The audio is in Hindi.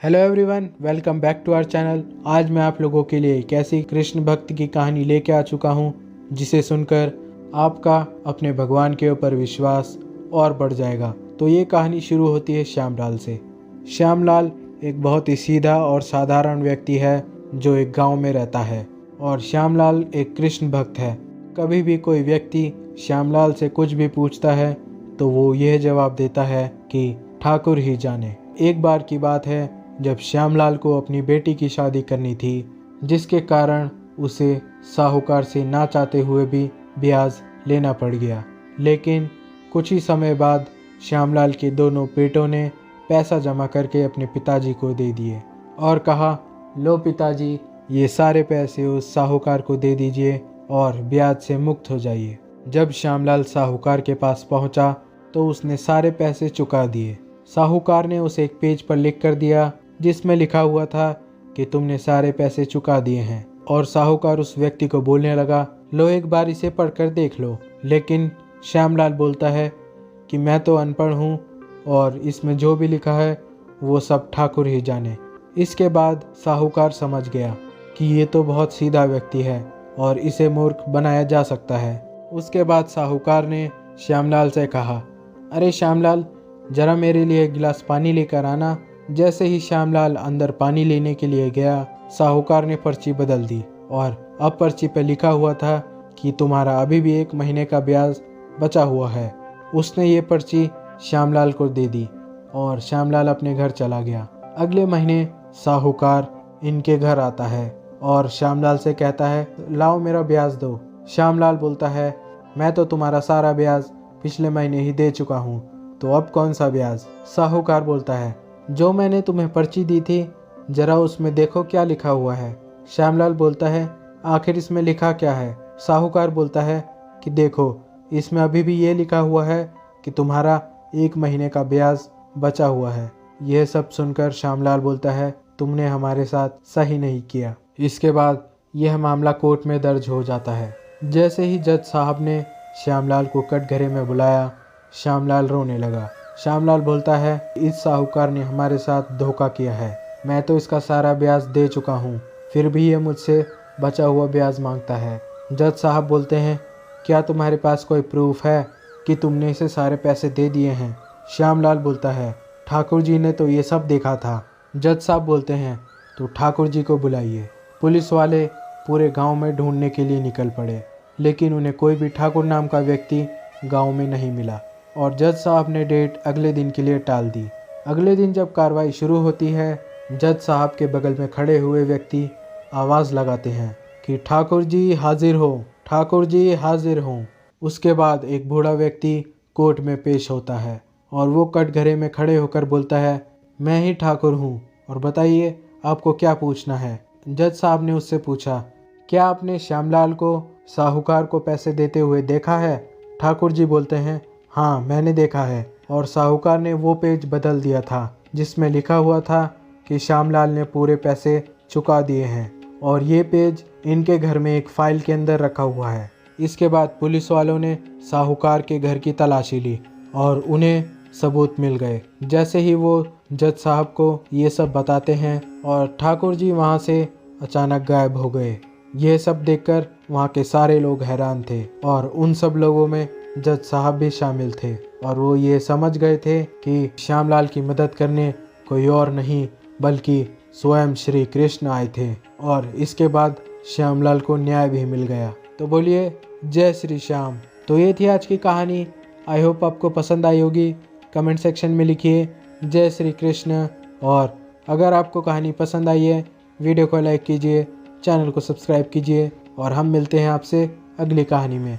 Hello everyone, welcome back to our channel. आज मैं आप लोगों के लिए एक ऐसी कृष्ण भक्त की कहानी लेके आ चुका हूँ जिसे सुनकर आपका अपने भगवान के ऊपर विश्वास और बढ़ जाएगा। तो ये कहानी शुरू होती है श्यामलाल से। श्यामलाल एक बहुत ही सीधा और साधारण व्यक्ति है जो एक गांव में रहता है और श्यामलाल एक कृष्ण भक्त है। कभी भी कोई व्यक्ति श्यामलाल से कुछ भी पूछता है तो वो यह जवाब देता है कि ठाकुर ही जाने। एक बार की बात है जब श्यामलाल को अपनी बेटी की शादी करनी थी, जिसके कारण उसे साहूकार से ना चाहते हुए भी ब्याज लेना पड़ गया। लेकिन कुछ ही समय बाद श्यामलाल के दोनों बेटों ने पैसा जमा करके अपने पिताजी को दे दिए और कहा, लो पिताजी, ये सारे पैसे उस साहूकार को दे दीजिए और ब्याज से मुक्त हो जाइए। जब श्यामलाल साहूकार के पास पहुंचा तो उसने सारे पैसे चुका दिए। साहूकार ने उसे एक पेज पर लिख कर दिया जिसमें लिखा हुआ था कि तुमने सारे पैसे चुका दिए हैं। और साहूकार उस व्यक्ति को बोलने लगा, लो एक बार इसे पढ़कर देख लो। लेकिन श्यामलाल बोलता है कि मैं तो अनपढ़ हूँ और इसमें जो भी लिखा है वो सब ठाकुर ही जाने। इसके बाद साहूकार समझ गया कि ये तो बहुत सीधा व्यक्ति है और इसे मूर्ख बनाया जा सकता है। उसके बाद साहूकार ने श्यामलाल से कहा, अरे श्यामलाल, जरा मेरे लिए एक गिलास पानी लेकर आना। जैसे ही श्यामलाल अंदर पानी लेने के लिए गया, साहूकार ने पर्ची बदल दी और अब पर्ची पर लिखा हुआ था कि तुम्हारा अभी भी 1 महीने का ब्याज बचा हुआ है। उसने ये पर्ची श्यामलाल को दे दी और श्यामलाल अपने घर चला गया। अगले महीने साहूकार इनके घर आता है और श्यामलाल से कहता है, लाओ मेरा ब्याज दो। श्यामलाल बोलता है, मैं तो तुम्हारा सारा ब्याज पिछले महीने ही दे चुका हूँ, तो अब कौन सा ब्याज। साहूकार बोलता है, जो मैंने तुम्हें पर्ची दी थी, जरा उसमें देखो क्या लिखा हुआ है। श्यामलाल बोलता है, आखिर इसमें लिखा क्या है। साहूकार बोलता है कि देखो, इसमें अभी भी ये लिखा हुआ है कि तुम्हारा 1 महीने का ब्याज बचा हुआ है। यह सब सुनकर श्यामलाल बोलता है, तुमने हमारे साथ सही नहीं किया। इसके बाद यह मामला कोर्ट में दर्ज हो जाता है। जैसे ही जज साहब ने श्यामलाल को कटघरे में बुलाया, श्यामलाल रोने लगा। श्यामलाल बोलता है, इस साहूकार ने हमारे साथ धोखा किया है। मैं तो इसका सारा ब्याज दे चुका हूँ, फिर भी ये मुझसे बचा हुआ ब्याज मांगता है। जज साहब बोलते हैं, क्या तुम्हारे पास कोई प्रूफ है कि तुमने इसे सारे पैसे दे दिए हैं। श्यामलाल बोलता है, ठाकुर जी ने तो ये सब देखा था। जज साहब बोलते हैं, तो ठाकुर जी को बुलाइए। पुलिस वाले पूरे गाँव में ढूंढने के लिए निकल पड़े, लेकिन उन्हें कोई भी ठाकुर नाम का व्यक्ति गाँव में नहीं मिला और जज साहब ने डेट अगले दिन के लिए टाल दी। अगले दिन जब कार्रवाई शुरू होती है, जज साहब के बगल में खड़े हुए व्यक्ति आवाज़ लगाते हैं कि ठाकुर जी हाजिर हो, ठाकुर जी हाजिर हो। उसके बाद एक बूढ़ा व्यक्ति कोर्ट में पेश होता है और वो कटघरे में खड़े होकर बोलता है, मैं ही ठाकुर हूँ और बताइए आपको क्या पूछना है। जज साहब ने उससे पूछा, क्या आपने श्यामलाल को साहूकार को पैसे देते हुए देखा है। ठाकुर जी बोलते हैं, हाँ मैंने देखा है। और साहूकार ने वो पेज बदल दिया था जिसमें लिखा हुआ था कि श्यामलाल ने पूरे पैसे चुका दिए हैं और ये पेज इनके घर में एक फाइल के अंदर रखा हुआ है। इसके बाद पुलिस वालों ने साहूकार के घर की तलाशी ली और उन्हें सबूत मिल गए। जैसे ही वो जज साहब को ये सब बताते हैं और ठाकुर जी वहाँ से अचानक गायब हो गए। यह सब देखकर वहाँ के सारे लोग हैरान थे और उन सब लोगों में जज साहब भी शामिल थे और वो ये समझ गए थे कि श्यामलाल की मदद करने कोई और नहीं बल्कि स्वयं श्री कृष्ण आए थे। और इसके बाद श्यामलाल को न्याय भी मिल गया। तो बोलिए जय श्री श्याम। तो ये थी आज की कहानी। आई होप आपको पसंद आई होगी। कमेंट सेक्शन में लिखिए जय श्री कृष्ण। और अगर आपको कहानी पसंद आई है, वीडियो को लाइक कीजिए, चैनल को सब्सक्राइब कीजिए और हम मिलते हैं आपसे अगली कहानी में।